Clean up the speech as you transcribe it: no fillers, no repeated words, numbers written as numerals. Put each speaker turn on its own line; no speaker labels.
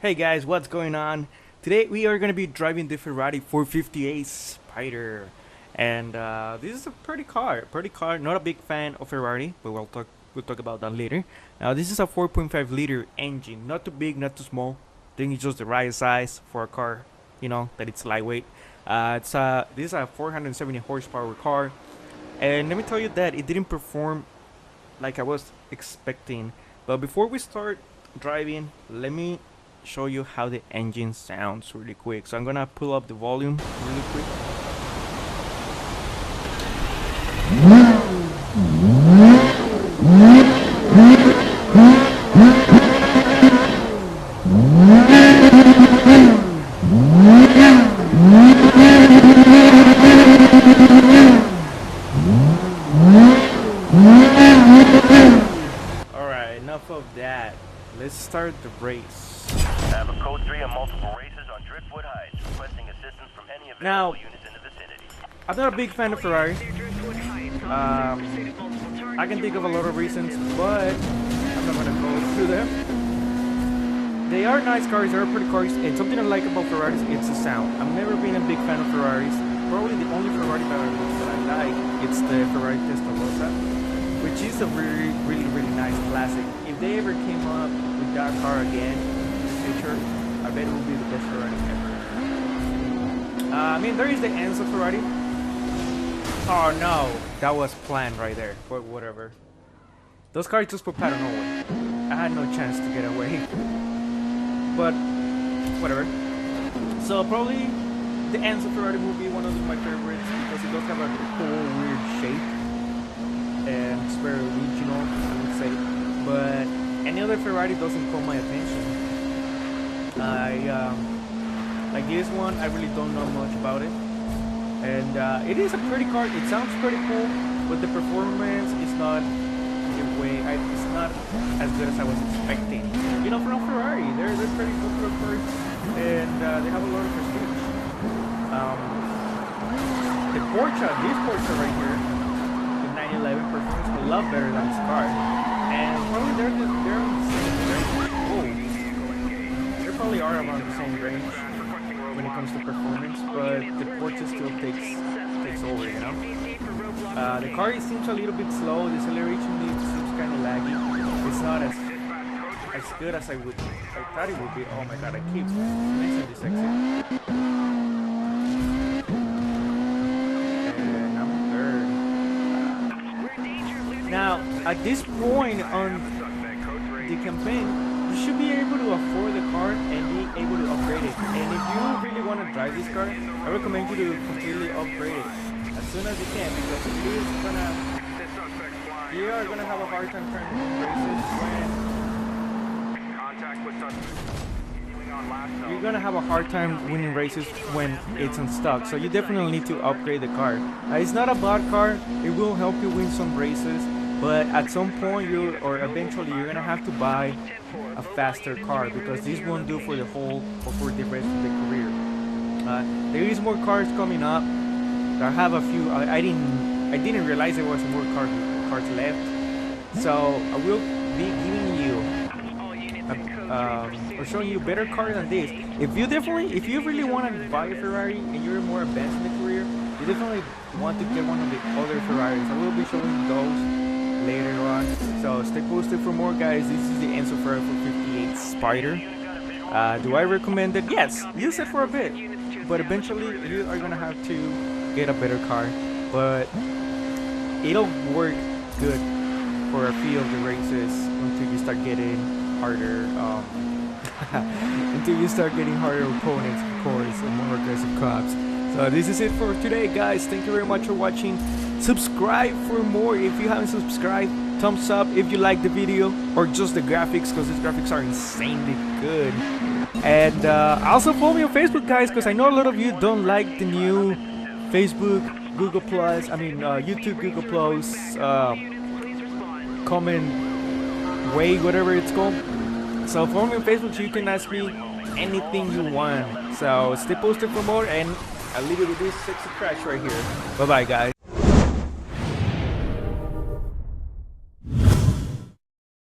Hey guys, what's going on? Today we are going to be driving the Ferrari 458 Spider, and this is a pretty car. Not a big fan of Ferrari, but we'll talk about that later. Now this is a 4.5 liter engine, not too big, not too small. I think it's just the right size for a car, that it's lightweight. This is a 470 horsepower car, and let me tell you that it didn't perform like I was expecting. But before we start driving, let me show you how the engine sounds really quick. So I'm gonna pull up the volume really quick. Alright, enough of that. Let's start the race.
I have a code 3 on multiple races on Driftwood Heights, requesting assistance from any available units in the vicinity.
I'm not a big fan of Ferrari. I can think of a lot of reasons, but I'm not gonna go through them. They are nice cars, they are pretty cars, and something I like about Ferraris, it's the sound. I've never been a big fan of Ferraris. Probably the only Ferrari that I like, it's the Ferrari Testarossa, which is a really nice classic. If they ever came up with that car again in the future, I bet it would be the best Ferrari ever. I mean, there is the Enzo Ferrari. Oh no, that was planned right there, but whatever. Those cars just put out of nowhere. I had no chance to get away. But whatever. So probably the Enzo Ferrari will be one of my favorites because it does have a cool weird shape. And it's very original, I would say. But any other Ferrari doesn't call my attention. Like this one, I really don't know much about it. And it is a pretty car. It sounds pretty cool, but the performance is not it's not as good as I was expecting. From Ferrari, they're pretty good for cars, and they have a lot of prestige. The this Porsche right here, the 911 performs a lot better than this car, and probably they're on the same range. Oh, they probably are around the same range when it comes to performance, but the Porsche still takes over. The car seems a little bit slow. The acceleration seems kind of laggy. It's not as good as I thought it would be. Oh my god, I keep missing this exit. And I'm third. Now, at this point on the campaign, you should be able to afford the car and be able to upgrade it. And if you really want to drive this car, I recommend you to completely upgrade it as soon as you can, because you are gonna have a hard time turning races you're gonna have a hard time winning races when it's unstuck. So you definitely need to upgrade the car. It's not a bad car. It will help you win some races, but at some point eventually you're gonna have to buy a faster car, because this won't do for the rest of the career. There is more cars coming up. I have a few. I didn't realize there was more cars left. So I will be giving you or showing you better cars than this. If you really want to buy a Ferrari and you're more advanced in the career, you definitely want to get one of the other Ferraris. I will be showing those later on. So stay posted for more, guys. This is the Enzo Ferrari 458 Spider. Do I recommend it? Yes, use it for a bit, but eventually you are gonna have to get a better car. But it'll work good for a few of the races until you start getting harder opponents, of course, and more aggressive cops. So this is it for today, guys. Thank you very much for watching. Subscribe for more if you haven't subscribed. Thumbs up if you like the video, or just the graphics, because these graphics are insanely good. And also follow me on Facebook, guys, because I know a lot of you don't like the new Facebook, Google Plus, YouTube, Google Plus, comment way, whatever it's called. So follow me on Facebook so you can ask me anything you want. So stay posted for more, and I'll leave you with this sexy crash right here. Bye bye, guys.